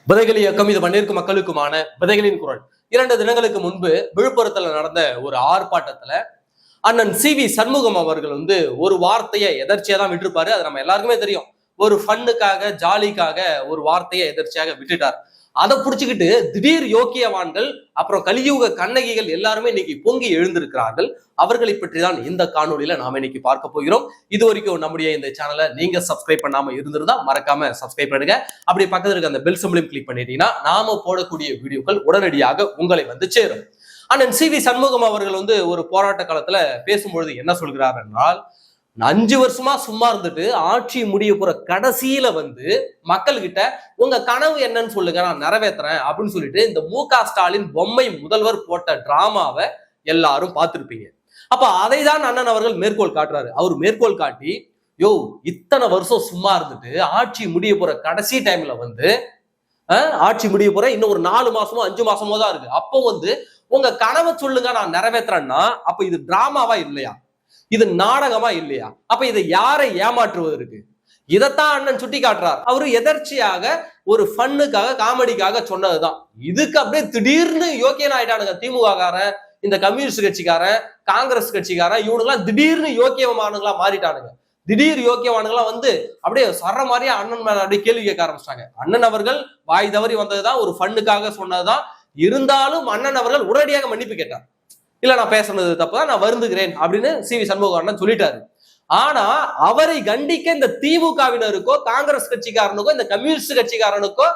விதைகள் இயக்கம் இது மண்ணிற்கு மக்களுக்குமான விதைகளின் குரல். 2 தினங்களுக்கு முன்பு விழுப்புரத்துல நடந்த ஒரு ஆர்ப்பாட்டத்துல அண்ணன் சி.வி. சண்முகம் அவர்கள் ஒரு வார்த்தையை எதர்ச்சியா தான் விட்டுருப்பாரு. அது நம்ம எல்லாருக்குமே தெரியும். ஒரு ஃபன்னுக்காக ஜாலிக்காக ஒரு வார்த்தையை எதர்ச்சியாக விட்டுட்டார். அதை புடிச்சுக்கிட்டு திடீர் யோக்கியவான்கள் அப்புறம் கலியுக கண்ணகிகள் எல்லாருமே இன்னைக்கு பொங்கி எழுந்திருக்கிறார்கள். அவர்களை பற்றி தான் இந்த காணொலியில நாம இன்னைக்கு பார்க்க போகிறோம். இது வரைக்கும் நம்முடைய இந்த சேனலை நீங்க சப்ஸ்கிரைப் பண்ணாம இருந்திருந்தா மறக்காம சப்ஸ்கிரைப் பண்ணுங்க. அப்படி பக்கத்துல இருக்க அந்த பெல் சிம்பலையும் கிளிக் பண்ணிட்டீங்கன்னா நாம போடக்கூடிய வீடியோக்கள் உடனடியாக உங்களை சேரும். அண்ணன் சி.வி. சண்முகம் அவர்கள் ஒரு போராட்ட காலத்துல பேசும்பொழுது என்ன சொல்கிறார் என்றால், 5 வருஷமா சும்மா இருந்துட்டு ஆட்சி முடிய போற கடைசியில மக்கள் கிட்ட உங்க கனவு என்னன்னு சொல்லுங்க, நான் நிறைவேற்றுறேன் அப்படின்னு சொல்லிட்டு இந்த மு.க. ஸ்டாலின் பொம்மை முதல்வர் போட்ட டிராமாவை எல்லாரும் பார்த்திருப்பீங்க. அப்ப அதை தான் அண்ணன் அவர்கள் மேற்கோள் காட்டுறாரு. அவர் மேற்கோள் காட்டி, யோ இத்தனை வருஷம் சும்மா இருந்துட்டு ஆட்சி முடிய போற கடைசி டைம்ல ஆட்சி முடிய போற இன்னும் ஒரு 4 மாசமோ 5 மாசமோ தான் இருக்கு. அப்போ உங்க கனவை சொல்லுங்க, நான் நிறைவேற்றுறேன்னா அப்ப இது டிராமாவா இல்லையா? இது நாடகமா இல்லையா? அப்ப இதை யாரை ஏமாற்றுவதற்கு? இதைத்தான் அண்ணன் சுட்டி காட்டுறார். அவரு எதர்ச்சியாக ஒரு ஃபன்னுக்காக காமெடிக்காக சொன்னதுதான். இதுக்கு அப்படியே திடீர்னு யோக்கியன் ஆயிட்டானுங்க. திமுக காரன், இந்த கம்யூனிஸ்ட் கட்சிக்காரன், காங்கிரஸ் கட்சிக்காரன், இவனுங்கெல்லாம் திடீர்னு யோக்கியமானுங்களா மாறிட்டானுங்க. திடீர் யோக்கியவானுங்களாம் அப்படியே சர்ற மாதிரியா அண்ணன் மேல அப்படியே கேள்வி கேட்க ஆரம்பிச்சிட்டாங்க. அண்ணன் அவர்கள் வாய் தவறி வந்ததுதான், ஒரு ஃபன்னுக்காக சொன்னதுதான். இருந்தாலும் அண்ணன் அவர்கள் உடனடியாக மன்னிப்பு கேட்டார். இல்ல நான் பேசுனது தப்புதான், நான் வருந்துகிறேன் அப்படின்னு சி.வி. சண்முகம் அண்ணன் சொல்லிட்டாரு. ஆனா அவரை கண்டிக்க இந்த திமுகவினருக்கோ காங்கிரஸ் கட்சிக்காரனுக்கோ இந்த கம்யூனிஸ்ட் கட்சிக்காரனுக்கோ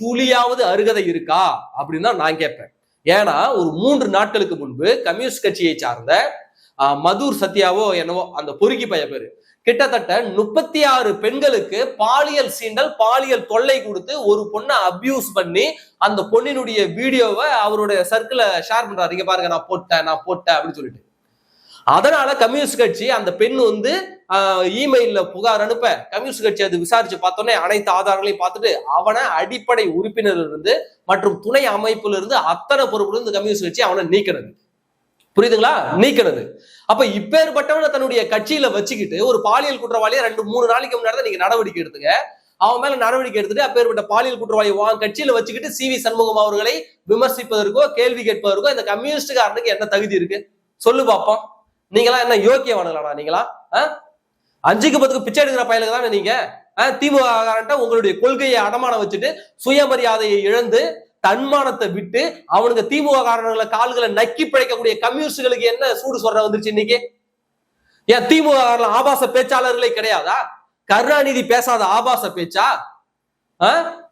துளியாவது அருகதை இருக்கா அப்படின்னு தான் நான் கேட்பேன். ஏன்னா ஒரு 3 நாட்களுக்கு முன்பு கம்யூனிஸ்ட் கட்சியை சார்ந்த மதுர் சத்யாவோ என்னவோ அந்த பொறுக்கி பைய பேரு கிட்டத்தட்ட 36 பெண்களுக்கு பாலியல் சீண்டல், பாலியல் தொல்லை கொடுத்து ஒரு பொண்ணை அபியூஸ் பண்ணி அந்த பொண்ணினுடைய வீடியோவை அவருடைய சர்க்கிள ஷேர் பண்றாரு. இங்க பாருங்க, நான் போட்டேன் அப்படின்னு சொல்லிட்டு. அதனால கம்யூனிஸ்ட் கட்சி அந்த பெண் இமெயில்ல புகார் அனுப்ப கம்யூனிஸ்ட் கட்சி அது விசாரிச்சு பார்த்தோன்னே அனைத்து ஆதாரங்களையும் பார்த்துட்டு அவனை அடிப்படை உறுப்பினர் இருந்து மற்றும் துணை அமைப்புல இருந்து அத்தனை பொறுப்புல இருந்து கம்யூனிஸ்ட் கட்சி அவனை நீக்கிறது. புரியுதுங்களா? நீக்கிறது. அப்ப இப்பேற்பட்டவனை தன்னுடைய கட்சியில வச்சுக்கிட்டு ஒரு பாலியல் குற்றவாளியை 2-3 நாளைக்கு முன்னாடி நீங்க நடவடிக்கை எடுத்துங்க. அவன் மேல நடவடிக்கை எடுத்துட்டு அப்பேற்பட்ட பாலியல் குற்றவாளி கட்சியில வச்சுக்கிட்டு சி.வி. சண்முகம் அவர்களை விமர்சிப்பதற்கோ கேள்வி கேட்பதற்கோ இந்த கம்யூனிஸ்டுக்காரனுக்கு என்ன தகுதி இருக்கு? சொல்லு பாப்போம். நீங்களா என்ன யோக்கியவானுங்களா? நீங்களா 5க்கு 10க்கு பிச்சை எடுக்கிற பயலுக்கு தானே நீங்க? திமுக உங்களுடைய கொள்கையை அடமானம் வச்சுட்டு சுயமரியாதையை இழந்து தன்மானத்தை விட்டு அவனுக்கு திமுக காரணங்களை கால்களை நக்கி பிழைக்கக்கூடிய கம்யூனிஸ்டுகளுக்கு என்ன சூடு சொல்ற வந்துருச்சு இன்னைக்கு? ஏன் திமுக ஆபாச பேச்சாளர்களே கிடையாதா? கருணாநிதி பேசாத ஆபாச பேச்சா?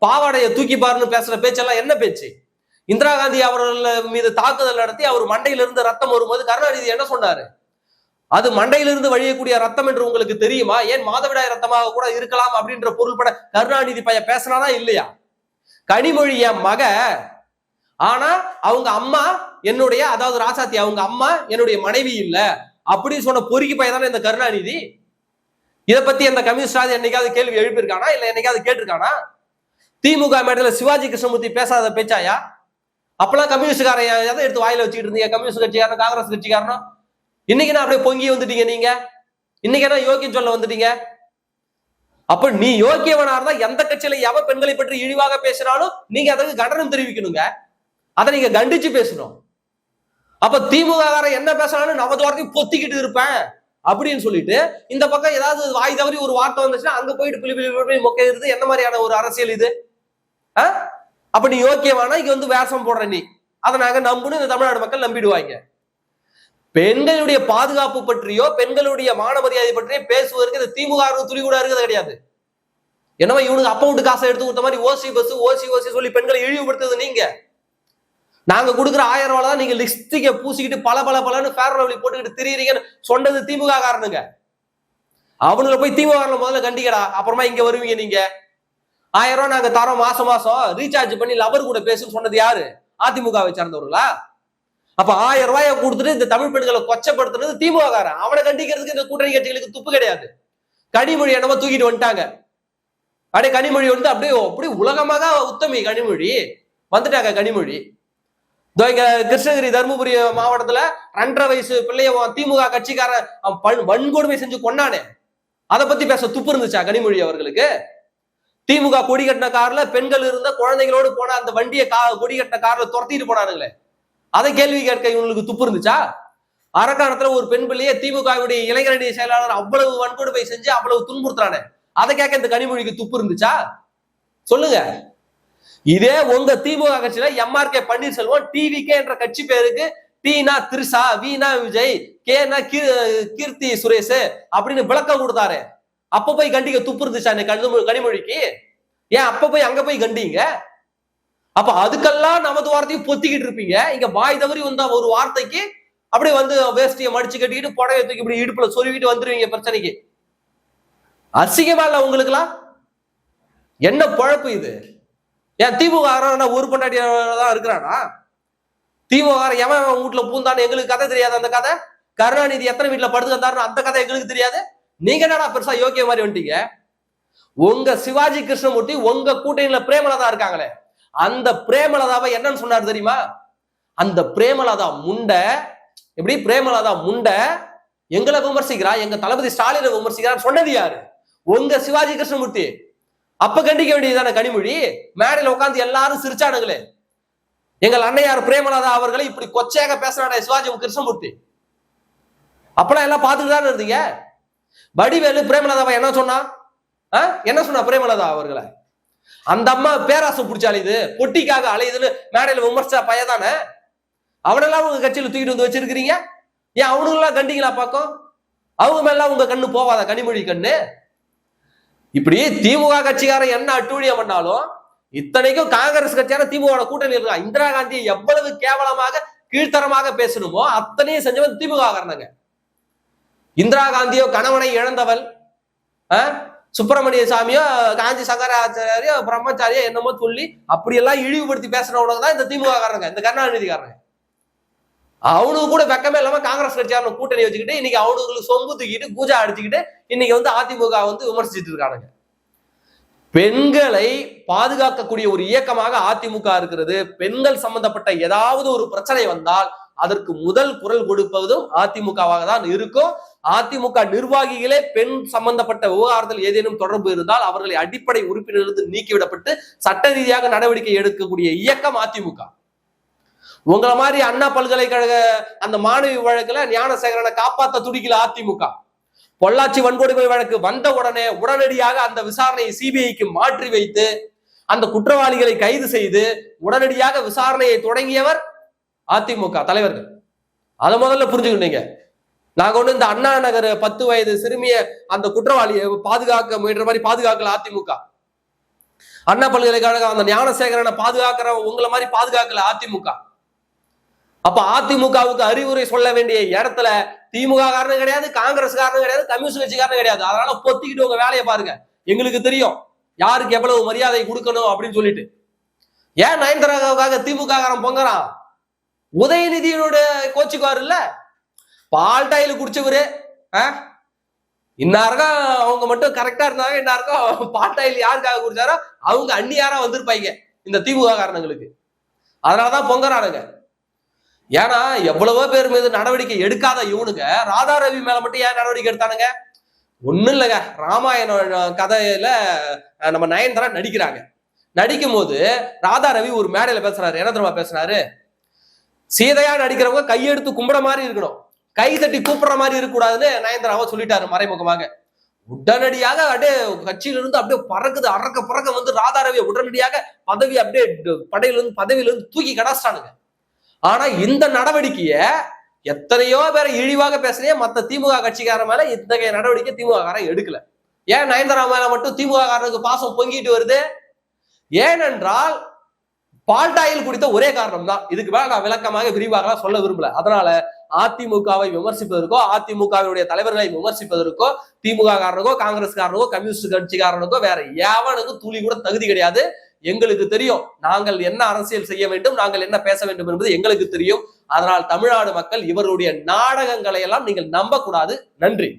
பாவாடைய தூக்கி பாருன்னு பேசுற பேச்செல்லாம் என்ன பேச்சு? இந்திரா காந்தி அவர்கள் மீது தாக்குதல் நடத்தி அவர் மண்டையிலிருந்து ரத்தம் வரும்போது கருணாநிதி என்ன சொன்னாரு? அது மண்டையிலிருந்து வழியக்கூடிய ரத்தம் என்று உங்களுக்கு தெரியுமா? ஏன் மாதவிடாய் ரத்தமாக கூட இருக்கலாம் அப்படின்ற பொருள்பட கருணாநிதி பைய பேசினானா இல்லையா? கனிமொழி என் மக, ஆனா அவங்க அம்மா என்னுடைய, அதாவது ராசாத்தி அவங்க அம்மா என்னுடைய மனைவி இல்ல அப்படின்னு சொன்ன பொறுக்கி பையன் தானே இந்த கருணாநிதி. இதை பத்தி அந்த கம்யூனிஸ்ட் என்னைக்காவது கேள்வி எழுப்பியிருக்கானா? இல்ல என்னைக்காவது கேட்டிருக்கானா? திமுக மேடல சிவாஜி கிருஷ்ணமூர்த்தி பேசாத பேச்சாயா? அப்பெல்லாம் கம்யூனிஸ்ட்காரன் எதை எடுத்து வாயில வச்சுக்கிட்டு இருந்தீங்க? கம்யூனிஸ்ட் கட்சிக்காரன், காங்கிரஸ் கட்சிக்காரனும். இன்னைக்கு நான் அப்படியே பொங்கி வந்துட்டீங்க. நீங்க இன்னைக்கு என்ன யோக்கியம் சொல்ல வந்துட்டீங்க? அப்ப நீ யோக்கியவனா இருந்தா எந்த கட்சியில எவ பெண்களை பற்றி இழிவாக பேசினாலும் நீங்க அதற்கு கண்டனம் தெரிவிக்கணுங்க. அதை நீங்க கண்டிச்சு பேசணும். அப்ப திமுக என்ன பேசினாலும் நவதோரத்தையும் பொத்திக்கிட்டு இருப்பேன் அப்படின்னு சொல்லிட்டு இந்த பக்கம் ஏதாவது வாய் தவறி ஒரு வார்த்தை வந்துச்சுன்னா அங்க போயிட்டு பிள்ளை மொக்கிறது என்ன மாதிரியான ஒரு அரசியல் இது? அப்ப நீ யோக்கியவானா இங்க வேஷம் போடுற நீ, அதை நாங்க நம்புன்னு இந்த தமிழ்நாடு மக்கள் நம்பிடுவாங்க. பெண்களுடைய பாதுகாப்பு பற்றியோ பெண்களுடைய மான மரியாதை பற்றியோ பேசுவதற்கு இந்த திமுக துளி கூட இருக்கிறது கிடையாது. என்னவா இவனுக்கு அப்ப விட்டு காசை எடுத்து கொடுத்த மாதிரி ஓசி பஸ் ஓசி சொல்லி பெண்களை இழிவுபடுத்துறது நீங்க. நாங்க கொடுக்குற 1000 ரூபாய் தான் நீங்க லிப்ஸ்டிக்கை பூசிக்கிட்டு பல ஃபேர் லவ்லி போட்டுக்கிட்டு திரியிறீங்கன்னு சொன்னது திமுக காரணங்க. அவனுங்களை போய் திமுக முதல்ல கண்டிக்கடா, அப்புறமா இங்க வருவீங்க நீங்க. 1000 ரூபாய் நாங்க தரோம் மாசம் ரீசார்ஜ் பண்ணி லவர் கூட பேசுன்னு சொன்னது யாரு? அதிமுகவை சார்ந்தவர்களா? அப்ப 1000 ரூபாயை கொடுத்துட்டு இந்த தமிழ் பெண்களை கொச்சப்படுத்துறது திமுக காரன். அவனை கண்டிக்கிறதுக்கு இந்த கூட்டணி கட்சிகளுக்கு துப்பு கிடையாது. கனிமொழி என்னவோ தூக்கிட்டு வந்துட்டாங்க. அப்படியே கனிமொழி அப்படியே உலகமாக உத்தமி கனிமொழி வந்துட்டாங்க. கனிமொழி இங்க கிருஷ்ணகிரி தருமபுரி மாவட்டத்துல 2.5 வயசு பிள்ளைய திமுக கட்சிக்காரன் வன்கொடுமை செஞ்சு கொண்டானே, அதை பத்தி பேச துப்பு இருந்துச்சா கனிமொழி அவர்களுக்கு? திமுக கொடி கட்டின கார்ல பெண்கள் இருந்த குழந்தைகளோடு போன அந்த வண்டியை கொடி கட்டின கார்ல துரத்திட்டு போனானுங்களே, அதை கேள்வி கேட்க இவங்களுக்கு துப்பு இருந்துச்சா? அரக்காணத்துல ஒரு பெண் பிள்ளையே திமுகவுடைய இளைஞரணி செயலாளர் அவ்வளவு வன்கொடுமை செஞ்சு அவ்வளவு துன்புறுத்துறானே, அதை கேட்க இந்த கனிமொழிக்கு துப்பு இருந்துச்சா? சொல்லுங்க. இதே உங்க திமுக கட்சியில எம்ஆர்கே பன்னீர்செல்வம் டிவிகே என்ற கட்சி பேருக்கு டீனா திரிசா, வீணா விஜய், கேனா கீர்த்தி சுரேஷ் அப்படின்னு விளக்கம் கொடுத்தாரு. அப்ப போய் கண்டிக்க துப்பு இருந்துச்சா கனிமொழிக்கு? ஏன் அப்ப போய் அங்க போய் கண்டிங்க? அப்ப அதுக்கெல்லாம் நமது வார்த்தையும் பொத்திக்கிட்டு இருப்பீங்க. இங்க வாய் தவறி வந்த ஒரு வார்த்தைக்கு அப்படியே வந்து வேஷ்டியை மடிச்சு கட்டிக்கிட்டு புடவை தூக்கி இப்படி இடுப்புல சொருவிட்டு வந்துருவீங்க பிரச்சனைக்கு. அசிங்கமா இல்ல உங்களுக்குலாம்? என்ன பழப்பு இது? ஏன் திமுக ஒரு பொண்டாட்டிதான் இருக்கிறானா? திமுக எவன் வீட்டுல பூந்தான்னு எங்களுக்கு கதை தெரியாது. அந்த கதை கருணாநிதி எத்தனை வீட்டுல படுத்து வந்தாருன்னு அந்த கதை எங்களுக்கு தெரியாது. நீங்க என்னடா பெருசா யோக்கிய மாதிரி வந்துட்டீங்க? உங்க சிவாஜி கிருஷ்ணமூர்த்தி உங்க கூட்டணியில பிரேமலதா இருக்காங்களே, அந்த பிரேமலதாவை என்னன்னு சொன்னாரு தெரியுமா? அந்த பிரேமலதா முண்டை, எப்படி பிரேமலதா முண்டை எங்களை விமர்சிக்கிறா, எங்க தளபதி ஸ்டாலினை விமர்சிக்கிறான்னு சொன்னது யாரு? உங்க சிவாஜி கிருஷ்ணமூர்த்தி. அப்ப கண்டிக்க வேண்டியதான கனிமொழி? மேடையில உட்காந்து எல்லாரும் சிரிச்சானுங்களே, எங்கள் அன்னையார் பிரேமலதா அவர்களை இப்படி கொச்சையாக பேசுறானே சிவாஜி கிருஷ்ணமூர்த்தி. அப்பெல்லாம் எல்லாம் பார்த்துட்டு தானே இருந்தீங்க. வடிவேலு பிரேமலதாவை என்ன சொன்னா? என்ன சொன்னா பிரேமலதா அவர்களை? அந்த அம்மா பேராசை பிடிச்சாலே இது பொட்டிக்காக அலையுதுன்னு மேடையில விமர்சா பையதானே. அவனெல்லாம் உங்க கட்சியில தூக்கிட்டு வந்து வச்சிருக்கிறீங்க. ஏன் அவனுங்கெல்லாம் கண்டிங்களா பாக்கும்? அவங்க மேலாம் உங்க கண்ணு போவாத கனிமொழி கண்ணு? இப்படி திமுக கட்சிக்காரன் என்ன அட்டூழியம் பண்ணாலும், இத்தனைக்கும் காங்கிரஸ் கட்சியான திமுக கூட்டணி இருக்கா. இந்திரா காந்தியை எவ்வளவு கேவலமாக கீழ்த்தரமாக பேசணுமோ அத்தனையும் செஞ்சவன் திமுக காரணங்க. இந்திரா காந்தியோ கணவனை இழந்தவள், சுப்பிரமணிய சாமியோ காஞ்சி சங்கராச்சாரியோ பிரம்மச்சாரியோ என்னமோ சொல்லி அப்படியெல்லாம் இழிவுபடுத்தி பேசுறவங்க தான் இந்த திமுக காரணங்க, இந்த கருணாநிதி காரணங்க. அவனுக்கு கூட வெக்கமே இல்லாம காங்கிரஸ் கட்சியான கூட்டணி வச்சுக்கிட்டு இன்னைக்கு அவனுக்கு சொம்பு தூக்கிட்டு பூஜா அடிச்சுக்கிட்டு இன்னைக்கு வந்து அதிமுக வந்து விமர்சிச்சுட்டு இருக்கானுங்க. பெண்களை பாதுகாக்கக்கூடிய ஒரு இயக்கமாக அதிமுக இருக்கிறது. பெண்கள் சம்பந்தப்பட்ட ஏதாவது ஒரு பிரச்சனை வந்தால் அதற்கு முதல் குரல் கொடுப்பதும் அதிமுகவாக தான் இருக்கும். அதிமுக நிர்வாகிகளே பெண் சம்பந்தப்பட்ட விவகாரத்தில் ஏதேனும் தொடர்பு இருந்தால் அவர்களை அடிப்படை உறுப்பினரிலிருந்து நீக்கிவிடப்பட்டு சட்ட ரீதியாக நடவடிக்கை எடுக்கக்கூடிய இயக்கம் அதிமுக. உங்களை மாதிரி அண்ணா பல்கலைக்கழக அந்த மாணவி வழக்குல ஞானசேகரனை காப்பாற்ற துடிக்கல அதிமுக. பொள்ளாச்சி வன்கொடுமை வழக்கு வந்த உடனடியாக அந்த விசாரணையை சிபிஐக்கு மாற்றி வைத்து அந்த குற்றவாளிகளை கைது செய்து உடனடியாக விசாரணையை தொடங்கியவர் அதிமுக தலைவர்கள். அதை முதல்ல புரிஞ்சுக்கிட்டீங்க. நாங்க ஒண்ணு இந்த அண்ணா நகர் 10 வயது சிறுமிய அந்த குற்றவாளியை பாதுகாக்க முயன்ற மாதிரி பாதுகாக்கல அதிமுக. அண்ணா பல்கலைக்கழகம் அந்த ஞானசேகரனை பாதுகாக்கிற உங்களை மாதிரி பாதுகாக்கல அதிமுக. அப்ப அதிமுகவுக்கு அறிவுரை சொல்ல வேண்டிய இடத்துல திமுக காரணம் கிடையாது, காங்கிரஸ் காரணம் கிடையாது, கம்யூனிஸ்ட் கட்சி காரணம் கிடையாது. அதனால பொத்திக்கிட்டு உங்க வேலையை பாருங்க. எங்களுக்கு தெரியும் யாருக்கு எவ்வளவு மரியாதை கொடுக்கணும் அப்படின்னு சொல்லிட்டு. ஏன் நயன்தாராவுக்காக திமுக காரன் பொங்கறான்? உதயநிதியோட கோச்சுக்குவாரு இல்ல, பால் டாயில் குடிச்சவரு. இன்னாருக்கும் அவங்க மட்டும் கரெக்டா இருந்தாங்க, இன்னாருக்கும் பால் டாயில் யாருக்காக குடிச்சாரோ அவங்க அந்நியாரா வந்திருப்பாங்க இந்த திமுக காரணங்களுக்கு. அதனாலதான் பொங்கறானுங்க. ஏன்னா எவ்வளவோ பேர் மீது நடவடிக்கை எடுக்காத இவனுங்க ராதா ரவி மேல மட்டும் ஏன் நடவடிக்கை எடுத்தானுங்க? ஒண்ணும் இல்லைங்க, ராமாயண கதையில நம்ம நயன்தாரா நடிக்கிறாங்க. நடிக்கும் போது ராதா ரவி ஒரு மேடையில பேசுறாரு. என்ன தெரியுமா பேசுறாரு? சீதையா நடிக்கிறவங்க கையெடுத்து கும்பிட மாதிரி இருக்கணும், கை தட்டி கூப்பிடுற மாதிரி இருக்கக்கூடாதுன்னு நயன்தாராவை சொல்லிட்டாரு மறைமுகமாக. உடனடியாக அப்படியே கட்சியில இருந்து அப்படியே பறக்குது, அறக்க பறக்க வந்து ராதா ரவியை உடனடியாக பதவி அப்படியே பதவியில இருந்து தூக்கி கடாச்சிட்டானுங்க. ஆனா இந்த நடவடிக்கைய எத்தனையோ பேரை இழிவாக பேசுறே மத்த திமுக கட்சிக்கார மேல இத்தகைய நடவடிக்கை திமுக காரன் எடுக்கல. ஏன் நயன்தாரா மேல மட்டும் திமுக காரனுக்கு பாசம் பொங்கிட்டு வருது? ஏனென்றால் பால்டாயில் குடித்த ஒரே காரணம் தான். இதுக்கு மேல நான் விளக்கமாக விரிவாக சொல்ல விரும்பல. அதனால அதிமுகவை விமர்சிப்பதற்கோ அதிமுகவினுடைய தலைவர்களை விமர்சிப்பதற்கோ திமுக காரனுக்கோ காங்கிரஸ் காரனுக்கோ கம்யூனிஸ்ட் கட்சிக்காரனுக்கோ வேற எவனுக்கும் துளி கூட தகுதி கிடையாது. எங்களுக்கு தெரியும் நாங்கள் என்ன அரசியல் செய்ய வேண்டும், நாங்கள் என்ன பேச வேண்டும் என்பது எங்களுக்கு தெரியும். அதனால் தமிழ்நாடு மக்கள் இவருடைய நாடகங்களை எல்லாம் நீங்கள் நம்ப கூடாது. நன்றி.